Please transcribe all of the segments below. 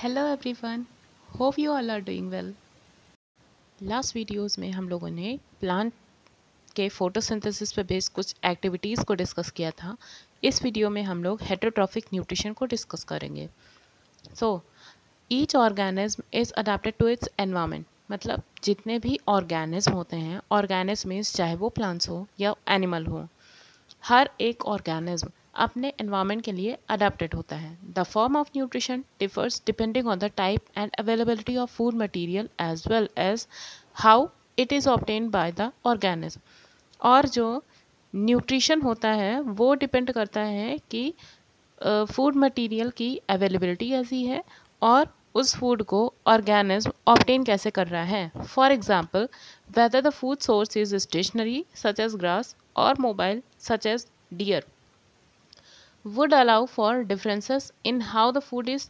Hello everyone, hope you all are doing well. Last videos में हम लोगों ने प्लांट के फोटोसिंथेसिस पे बेस्ड कुछ एक्टिविटीज़ को डिस्कस किया था। इस वीडियो में हम लोग हेटेरोट्रॉफिक न्यूट्रिशन को डिस्कस करेंगे। So each organism is adapted to its environment, मतलब जितने भी ऑर्गेनिज्म होते हैं, ऑर्गेनिज्म मीन्स चाहे वो प्लांट्स हो या एनिमल हो, हर एक ऑर्गेनिज्म अपने एनवायरनमेंट के लिए अडेप्टेड होता है। The form of nutrition differs depending on the type and availability of food material as well as how it is obtained by the organism. और जो न्यूट्रिशन होता है वो डिपेंड करता है कि फूड मटेरियल की अवेलेबिलिटी कैसी है और उस फूड को ऑर्गेनिज्म ऑब्टेन कैसे कर रहा है। For example, whether the food source is stationary such as grass और mobile such as deer would allow for differences in how the food is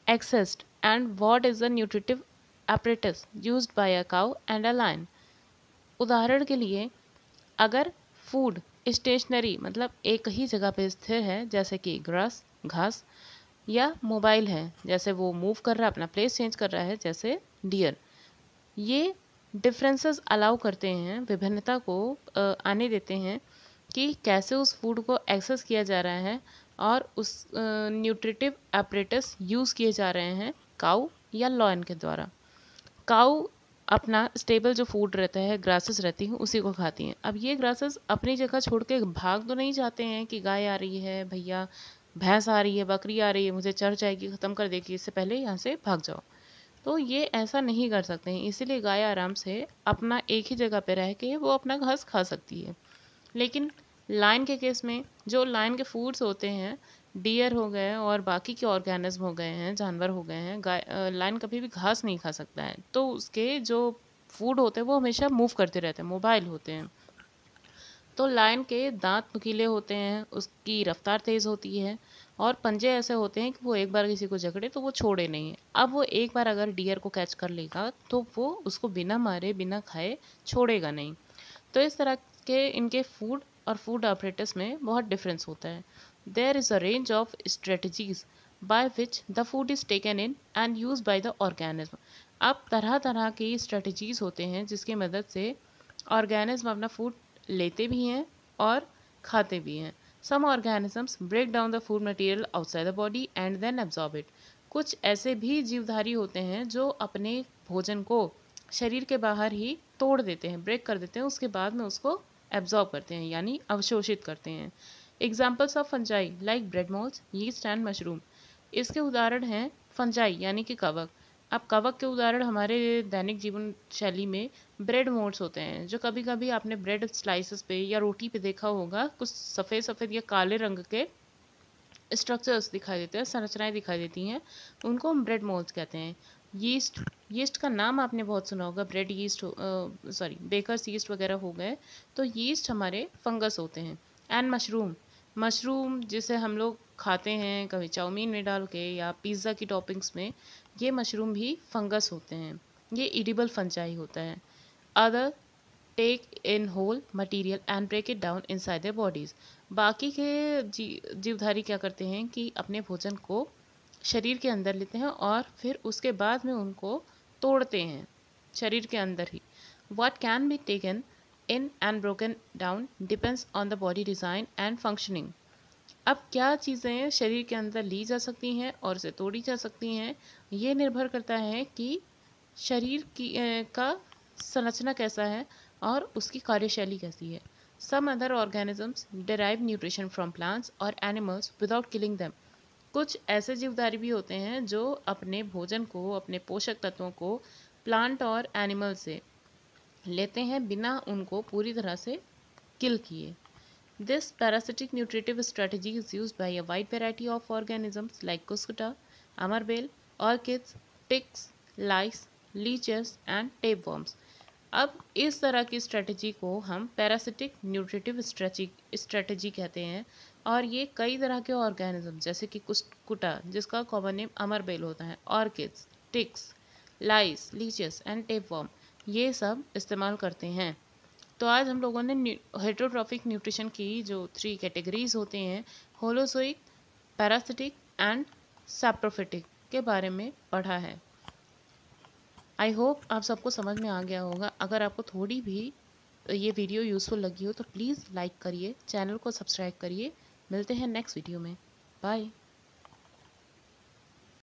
accessed and what is the nutritive apparatus used by a cow and a lion। उदाहरण के लिए, अगर food stationery मतलब एक ही जगह पे स्थिर है जैसे कि ग्रास घास, या मोबाइल है जैसे वो मूव कर रहा है, अपना प्लेस चेंज कर रहा है जैसे डियर, ये डिफरेंसेस अलाउ करते हैं, विभिन्नता को आने देते हैं कि कैसे उस फूड को एक्सेस किया जा रहा है और उस न्यूट्रिटिव एपरेटस यूज़ किए जा रहे हैं काऊ या लॉयन के द्वारा। काऊ अपना स्टेबल जो फूड रहता है, ग्रासेस रहती हैं, उसी को खाती हैं। अब ये ग्रासेस अपनी जगह छोड़ के भाग तो नहीं जाते हैं कि गाय आ रही है भैया, भैंस आ रही है, बकरी आ रही है, मुझे चर जाएगी, ख़त्म कर देगी, इससे पहले यहाँ से भाग जाओ। तो ये ऐसा नहीं कर सकते हैं, इसीलिए गाय आराम से अपना एक ही जगह पे रह के वो अपना घास खा सकती है। लेकिन लायन के केस में जो लायन के फूड्स होते हैं, डियर हो गए और बाकी के ऑर्गेनिज्म हो गए हैं, जानवर हो गए हैं, लायन कभी भी घास नहीं खा सकता है, तो उसके जो फूड होते हैं वो हमेशा मूव करते रहते हैं, मोबाइल होते हैं। तो लायन के दांत नुकीले होते हैं, उसकी रफ्तार तेज़ होती है और पंजे ऐसे होते हैं कि वो एक बार किसी को जकड़े तो वो छोड़े नहीं। अब वो एक बार अगर डियर को कैच कर लेगा तो वो उसको बिना मारे बिना खाए छोड़ेगा नहीं। तो इस तरह के इनके फूड और फूड ऑपरेटर्स में बहुत डिफरेंस होता है। There is a range of strategies by which the food is taken in and use by the organism. अब तरह तरह की स्ट्रेटजीज होते हैं जिसकी मदद से ऑर्गेनिज्म अपना फूड लेते भी हैं और खाते भी हैं। Some organisms break down the food material outside the body and then absorb it. कुछ ऐसे भी जीवधारी होते हैं जो अपने भोजन को शरीर के बाहर ही तोड़ देते हैं, ब्रेक कर देते हैं, उसके बाद में उसको एब्जॉर्ब करते हैं यानी अवशोषित करते हैं। Examples of fungi like bread moles, yeast and mushroom. इसके उदाहरण हैं फंजाई यानी कि कवक। अब कवक के उदाहरण हमारे दैनिक जीवन शैली में ब्रेड मोल्ड्स होते हैं, जो कभी कभी आपने ब्रेड स्लाइसेस पे या रोटी पे देखा होगा, कुछ सफ़ेद सफ़ेद या काले रंग के स्ट्रक्चर्स दिखाई देते हैं, संरचनाएं दिखाई देती हैं, उनको हम ब्रेड मोल्ड्स कहते हैं। यीस्ट, यीस्ट का नाम आपने बहुत सुना होगा, bread yeast, sorry baker's yeast वगैरह हो गए, तो यीस्ट हमारे फंगस होते हैं। एंड मशरूम, मशरूम जिसे हम लोग खाते हैं कभी चाउमीन में डाल के या पिज़्ज़ा की टॉपिंग्स में, ये मशरूम भी फंगस होते हैं, ये एडिबल फंजाई होता है। Other take in whole material and break it down inside their bodies. बाकी के जीवधारी क्या करते हैं कि अपने भोजन को शरीर के अंदर लेते हैं और फिर उसके बाद में उनको तोड़ते हैं शरीर के अंदर ही। What can be taken in and broken down depends on the body design and functioning। अब क्या चीज़ें शरीर के अंदर ली जा सकती हैं और उसे तोड़ी जा सकती हैं, ये निर्भर करता है कि शरीर की का संरचना कैसा है और उसकी कार्यशैली कैसी है। Some other organisms derive nutrition from plants और एनिमल्स विदाउट किलिंग them। कुछ ऐसे जीवधारी भी होते हैं जो अपने भोजन को, अपने पोषक तत्वों को प्लांट और एनिमल से लेते हैं बिना उनको पूरी तरह से किल किए। This parasitic nutritive strategy is used by a wide variety of organisms like cuscuta, amarbeल, orchids, ticks, lice, leeches and tapeworms। अब इस तरह की स्ट्रेटजी को हम पैरासिटिक न्यूट्रिटिव स्ट्रेटजी कहते हैं और ये कई तरह के ऑर्गेनिज्म जैसे कि कुस्कुटा जिसका कॉमन नेम अमरबेल होता है, orchids, ticks, lice, leeches and tapeworm, ये सब इस्तेमाल करते हैं। तो आज हम लोगों ने हेटेरोट्रॉफिक न्यूट्रिशन की जो 3 कैटेगरीज होते हैं, होलोजोइक, पैरासिटिक एंड सैप्रोफिटिक, के बारे में पढ़ा है। आई होप आप सबको समझ में आ गया होगा। अगर आपको थोड़ी भी ये वीडियो यूज़फुल लगी हो तो प्लीज़ लाइक करिए, चैनल को सब्सक्राइब करिए। मिलते हैं नेक्स्ट वीडियो में। बाय।